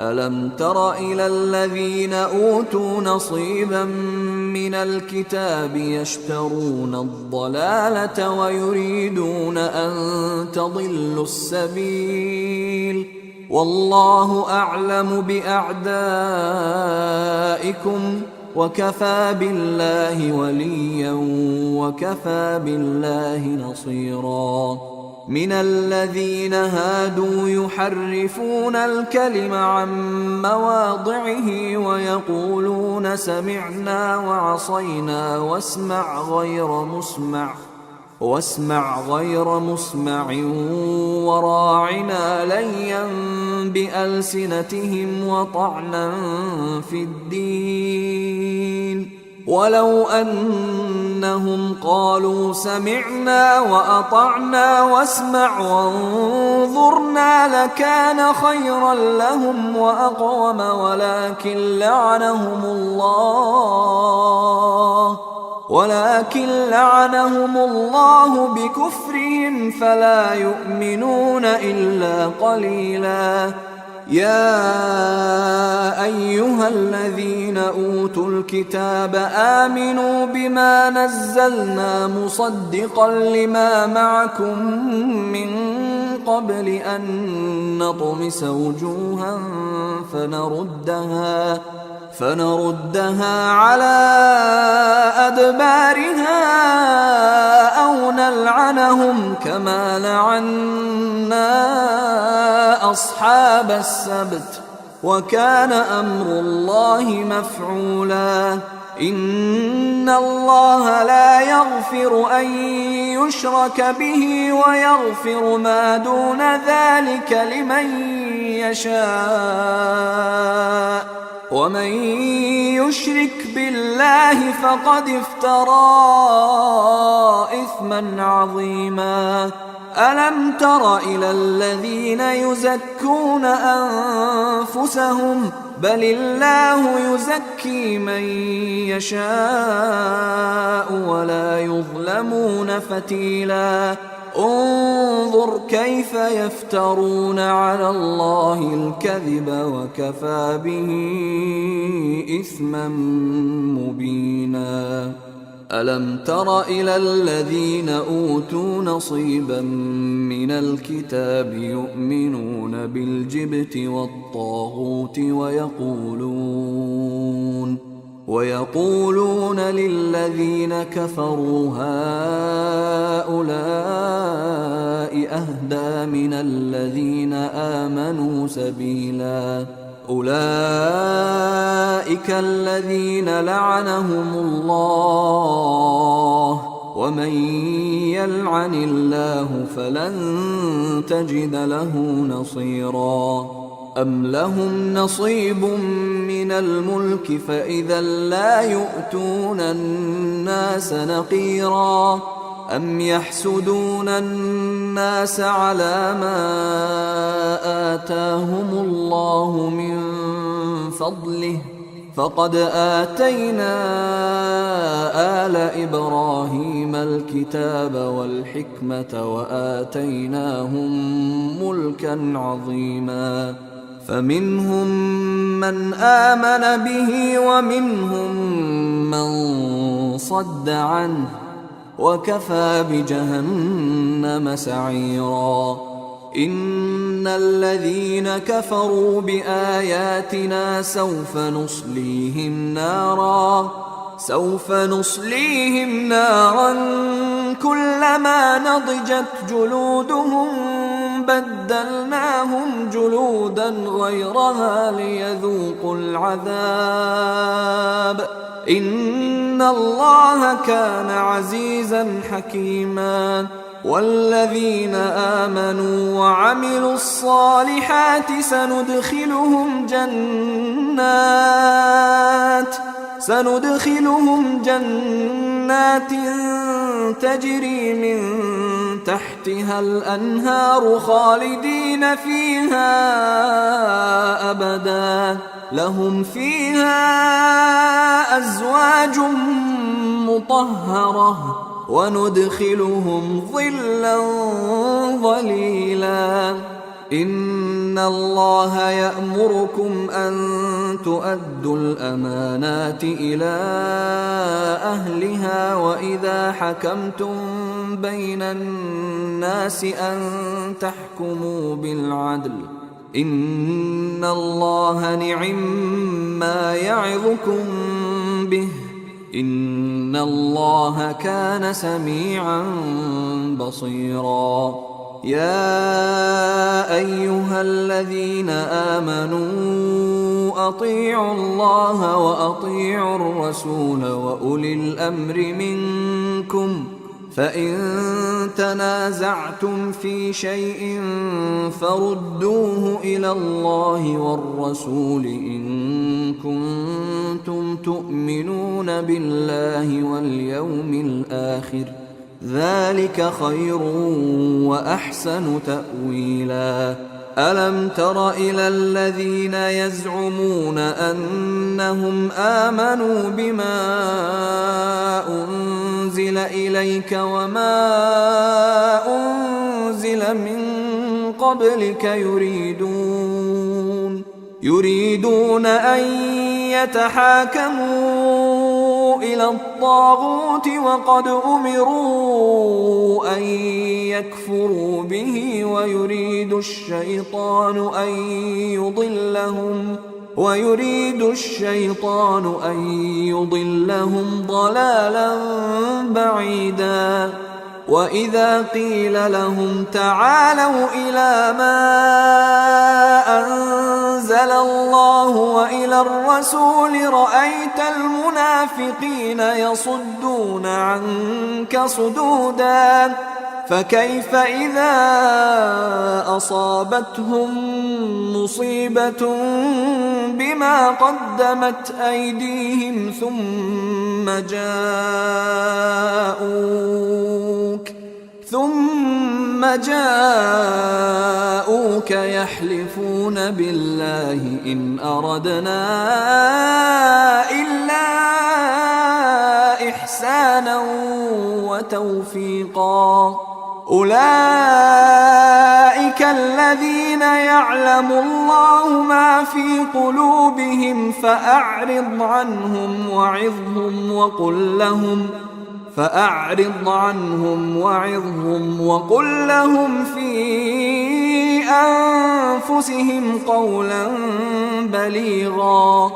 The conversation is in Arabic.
ألم تر إلى الذين أوتوا نصيبا من الكتاب يشترون الضلالة ويريدون أن تضلوا السبيل والله أعلم بأعدائكم وكفى بالله وليا وكفى بالله نصيرا من الذين هادوا يحرفون الكلم عن مواضعه ويقولون سمعنا وعصينا واسمع غير مسمع وراعنا ليا بألسنتهم وطعنا في الدين ولو أنهم قالوا سمعنا وأطعنا واسمع وانظرنا لكان خيرا لهم وأقوم ولكن لعنهم الله بكفرهم فلا يؤمنون إلا قليلا يا أيها الذين أوتوا الكتاب آمنوا بما نزلنا مصدقا لما معكم من قبل أن نطمس وجوها فنردها على أدبارها أو نلعنهم كما لعنا أصحاب السبت وكان أمر الله مفعولا إن الله لا يغفر أن يشرك به ويغفر ما دون ذلك لمن يشاء ومن يشرك بالله فقد افترى إثما عظيما ألم تر إلى الذين يزكون أنفسهم بل الله يزكي من يشاء ولا يظلمون فتيلا انظر كيف يفترون على الله الكذب وكفى به إثما مبينا ألم تر إلى الذين أوتوا نصيبا من الكتاب يؤمنون بالجبت والطاغوت ويقولون للذين كفروا هؤلاء أهدى من الذين آمنوا سبيلا أولئك الذين لعنهم الله ومن يلعن الله فلن تجد له نصيرا أم لهم نصيب من الملك فإذا لا يؤتون الناس نقيرا أم يحسدون الناس على ما آتاهم الله من فضله فقد آتينا آل إبراهيم الكتاب والحكمة وآتيناهم ملكا عظيما فمنهم من آمن به ومنهم من صد عنه وكفى بجهنم سعيرا إن الذين كفروا بآياتنا سوف نصليهم نارا كلما نضجت جلودهم بدلناهم جلودا غيرها ليذوقوا العذاب إن الله كان عزيزا حكيما والذين آمنوا وعملوا الصالحات سندخلهم جنات تجري من تحتها الأنهار خالدين فيها أبدا لهم فيها أزواج مطهرة وندخلهم ظلا ظليلا إن الله يأمركم أن تؤدوا الأمانات إلى أهلها وإذا حكمتم بين الناس أن تحكموا بالعدل إن الله نعما يعظكم به إن الله كان سميعا بصيرا يا أيها الذين آمنوا أطيعوا الله وأطيعوا الرسول وأولي الأمر منكم فإن تنازعتم في شيء فردوه إلى الله والرسول إن كنتم تؤمنون بالله واليوم الآخر ذلك خير وأحسن تأويلا ألم تر إلى الذين يزعمون أنهم آمنوا بما أنزل إليك وما أنزل من قبلك يريدون أن يتحاكموا إلى الطاغوت وقد أمروا أن يكفروا به ويريد الشيطان أن يضلهم ضلالا بعيدا وإذا قيل لهم تعالوا إلى ما أنزل الله وإلى الرسول رأيت المنافقين يصدون عنك صدودا فكيف إذا أصابتهم مصيبة بما قدمت أيديهم ثم جاءوك يحلفون بالله إن أردنا إلا إحسانا وتوفيقا أولئك الذين يعلم الله ما في قلوبهم فأعرض عنهم وقل لهم في أنفسهم قولا بليغا